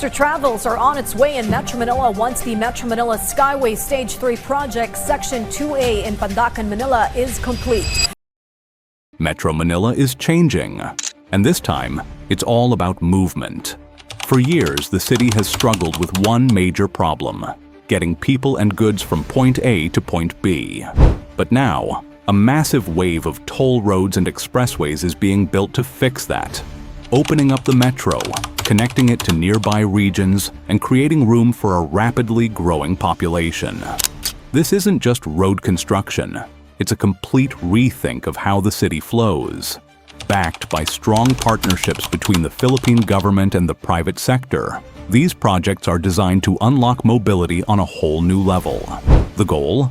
Faster travels are on its way in Metro Manila once the Metro Manila Skyway Stage 3 project Section 2A in Pandacan, Manila is complete. Metro Manila is changing, and this time, it's all about movement. For years, the city has struggled with one major problem: getting people and goods from point A to point B. But now, a massive wave of toll roads and expressways is being built to fix that, opening up the metro, connecting it to nearby regions, and creating room for a rapidly growing population. This isn't just road construction, it's a complete rethink of how the city flows. Backed by strong partnerships between the Philippine government and the private sector, these projects are designed to unlock mobility on a whole new level. The goal?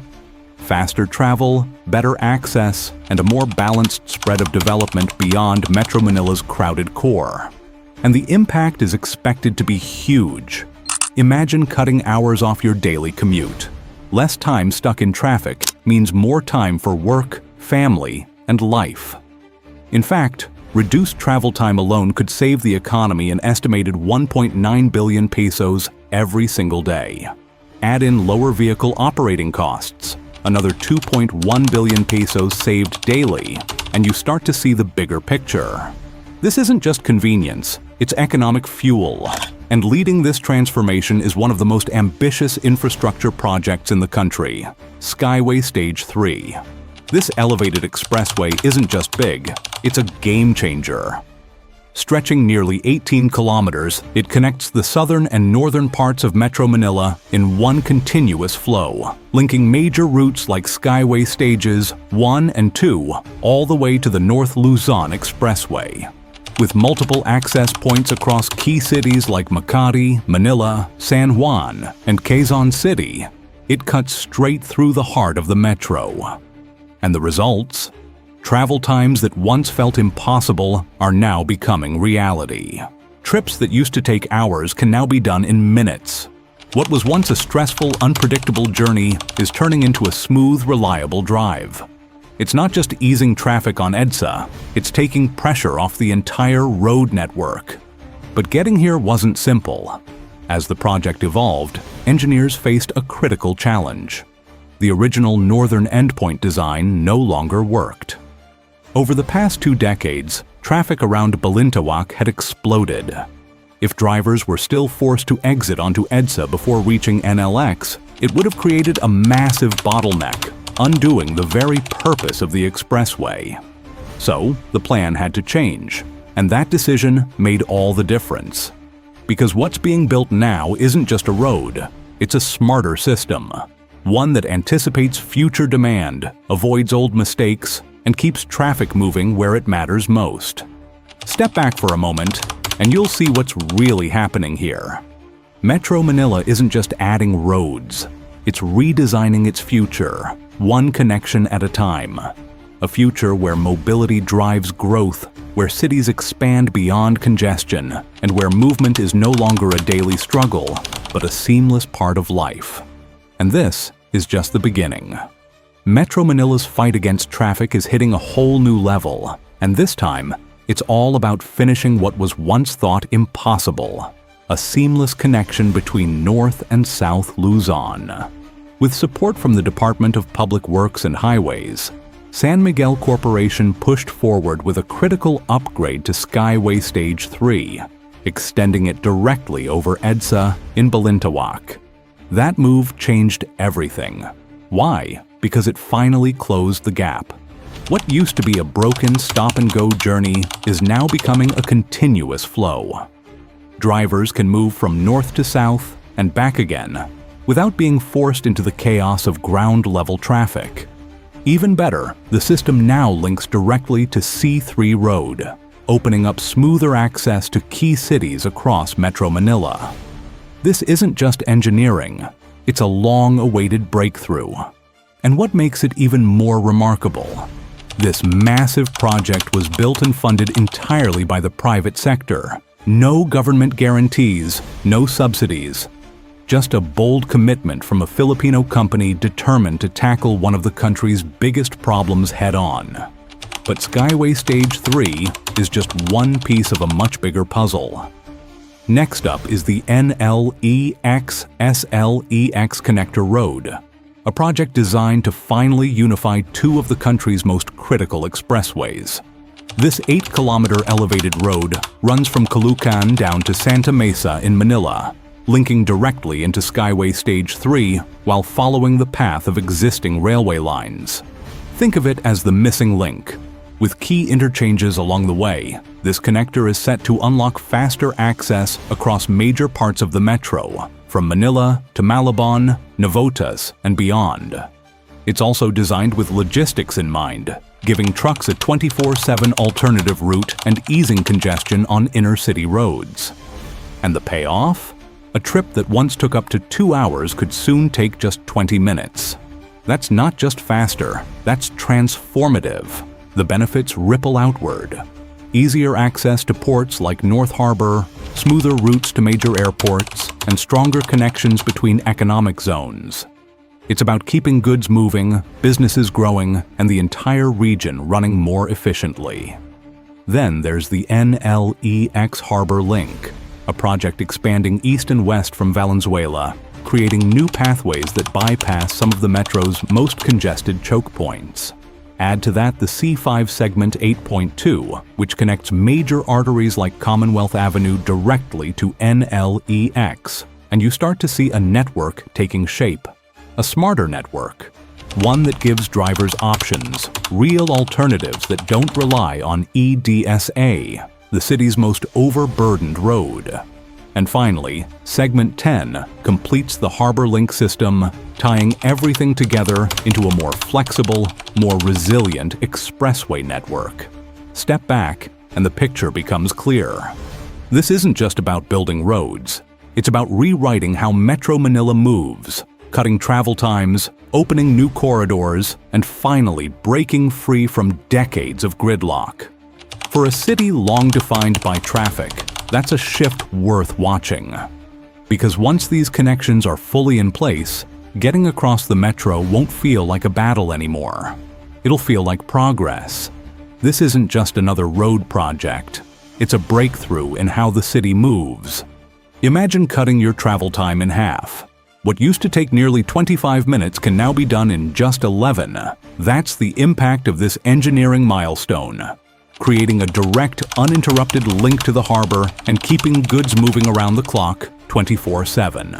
Faster travel, better access, and a more balanced spread of development beyond Metro Manila's crowded core. And the impact is expected to be huge. Imagine cutting hours off your daily commute. Less time stuck in traffic means more time for work, family, and life. In fact, reduced travel time alone could save the economy an estimated 1.9 billion pesos every single day. Add in lower vehicle operating costs, another 2.1 billion pesos saved daily, and you start to see the bigger picture. This isn't just convenience, it's economic fuel. And leading this transformation is one of the most ambitious infrastructure projects in the country, Skyway Stage 3. This elevated expressway isn't just big, it's a game changer. Stretching nearly 18 kilometers, it connects the southern and northern parts of Metro Manila in one continuous flow, linking major routes like Skyway Stages 1 and 2 all the way to the North Luzon Expressway. With multiple access points across key cities like Makati, Manila, San Juan, and Quezon City, it cuts straight through the heart of the metro. And the results? Travel times that once felt impossible are now becoming reality. Trips that used to take hours can now be done in minutes. What was once a stressful, unpredictable journey is turning into a smooth, reliable drive. It's not just easing traffic on EDSA, it's taking pressure off the entire road network. But getting here wasn't simple. As the project evolved, engineers faced a critical challenge. The original northern endpoint design no longer worked. Over the past 2 decades, traffic around Balintawak had exploded. If drivers were still forced to exit onto EDSA before reaching NLEX, it would have created a massive bottleneck, undoing the very purpose of the expressway. So, the plan had to change, and that decision made all the difference. Because what's being built now isn't just a road, it's a smarter system. One that anticipates future demand, avoids old mistakes, and keeps traffic moving where it matters most. Step back for a moment, and you'll see what's really happening here. Metro Manila isn't just adding roads, it's redesigning its future, one connection at a time. A future where mobility drives growth, where cities expand beyond congestion, and where movement is no longer a daily struggle, but a seamless part of life. And this is just the beginning. Metro Manila's fight against traffic is hitting a whole new level, and this time, it's all about finishing what was once thought impossible: a seamless connection between North and South Luzon. With support from the Department of Public Works and Highways, San Miguel Corporation pushed forward with a critical upgrade to Skyway Stage 3, extending it directly over EDSA in Balintawak. That move changed everything. Why? Because it finally closed the gap. What used to be a broken stop-and-go journey is now becoming a continuous flow. Drivers can move from north to south and back again, without being forced into the chaos of ground-level traffic. Even better, the system now links directly to C3 Road, opening up smoother access to key cities across Metro Manila. This isn't just engineering, it's a long-awaited breakthrough. And what makes it even more remarkable? This massive project was built and funded entirely by the private sector. No government guarantees, no subsidies. Just a bold commitment from a Filipino company determined to tackle one of the country's biggest problems head-on. But Skyway Stage 3 is just one piece of a much bigger puzzle. Next up is the NLEX-SLEX Connector Road, a project designed to finally unify two of the country's most critical expressways. This 8-kilometer elevated road runs from Caloocan down to Santa Mesa in Manila, linking directly into Skyway Stage 3 while following the path of existing railway lines. Think of it as the missing link. With key interchanges along the way, this connector is set to unlock faster access across major parts of the metro, from Manila to Malabon, Navotas, and beyond. It's also designed with logistics in mind, giving trucks a 24/7 alternative route and easing congestion on inner-city roads. And the payoff? A trip that once took up to 2 hours could soon take just 20 minutes. That's not just faster, that's transformative. The benefits ripple outward. Easier access to ports like North Harbor, smoother routes to major airports, and stronger connections between economic zones. It's about keeping goods moving, businesses growing, and the entire region running more efficiently. Then there's the NLEX Harbor Link, a project expanding east and west from Valenzuela, creating new pathways that bypass some of the metro's most congested choke points. Add to that the C5 segment 8.2, which connects major arteries like Commonwealth Avenue directly to NLEX, and you start to see a network taking shape. A smarter network. One that gives drivers options, real alternatives that don't rely on EDSA, the city's most overburdened road. And finally, Segment 10 completes the Harbor Link system, tying everything together into a more flexible, more resilient expressway network. Step back, and the picture becomes clear. This isn't just about building roads. It's about rewriting how Metro Manila moves, cutting travel times, opening new corridors, and finally breaking free from decades of gridlock. For a city long defined by traffic, that's a shift worth watching. Because once these connections are fully in place, getting across the metro won't feel like a battle anymore. It'll feel like progress. This isn't just another road project. It's a breakthrough in how the city moves. Imagine cutting your travel time in half. What used to take nearly 25 minutes can now be done in just 11. That's the impact of this engineering milestone, creating a direct, uninterrupted link to the harbor and keeping goods moving around the clock 24/7.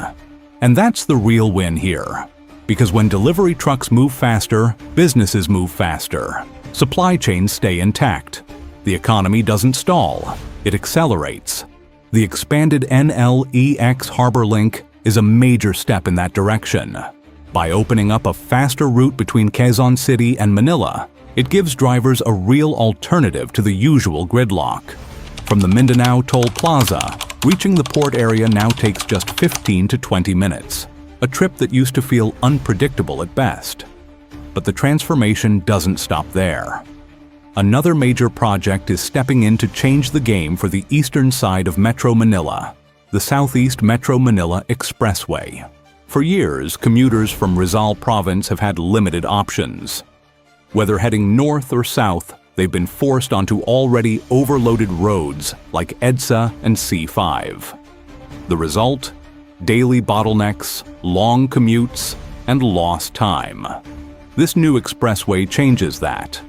And that's the real win here. Because when delivery trucks move faster, businesses move faster. Supply chains stay intact. The economy doesn't stall, it accelerates. The expanded NLEX Harbor Link is a major step in that direction. By opening up a faster route between Quezon City and Manila, it gives drivers a real alternative to the usual gridlock. From the Mindanao Toll Plaza, reaching the port area now takes just 15 to 20 minutes, a trip that used to feel unpredictable at best. But the transformation doesn't stop there. Another major project is stepping in to change the game for the eastern side of Metro Manila, the Southeast Metro Manila Expressway. For years, commuters from Rizal Province have had limited options. Whether heading north or south, they've been forced onto already overloaded roads like EDSA and C5. The result? Daily bottlenecks, long commutes, and lost time. This new expressway changes that.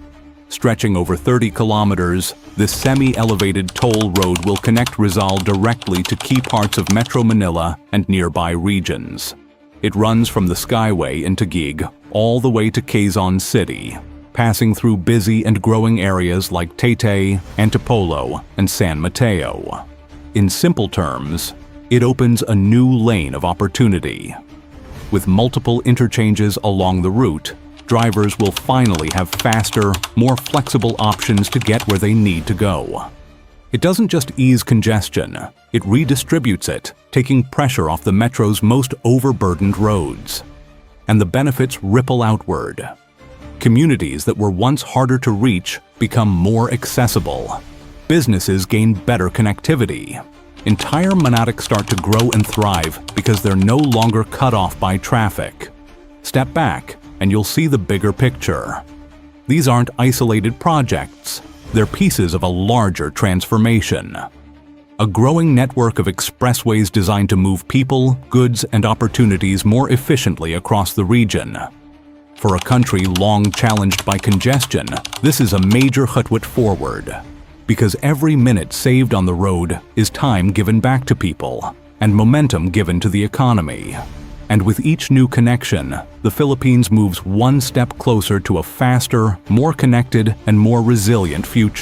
Stretching over 30 kilometers, this semi-elevated toll road will connect Rizal directly to key parts of Metro Manila and nearby regions. It runs from the Skyway in Taguig all the way to Quezon City, passing through busy and growing areas like Taytay, Antipolo, and San Mateo. In simple terms, it opens a new lane of opportunity. With multiple interchanges along the route, drivers will finally have faster, more flexible options to get where they need to go. It doesn't just ease congestion, it redistributes it, taking pressure off the metro's most overburdened roads. And the benefits ripple outward. Communities that were once harder to reach become more accessible. Businesses gain better connectivity. Entire Manatic start to grow and thrive because they're no longer cut off by traffic. Step back, and you'll see the bigger picture. These aren't isolated projects, they're pieces of a larger transformation. a growing network of expressways designed to move people, goods, and opportunities more efficiently across the region. For a country long challenged by congestion, this is a major foot forward, because every minute saved on the road is time given back to people and momentum given to the economy. And with each new connection, the Philippines moves one step closer to a faster, more connected, and more resilient future.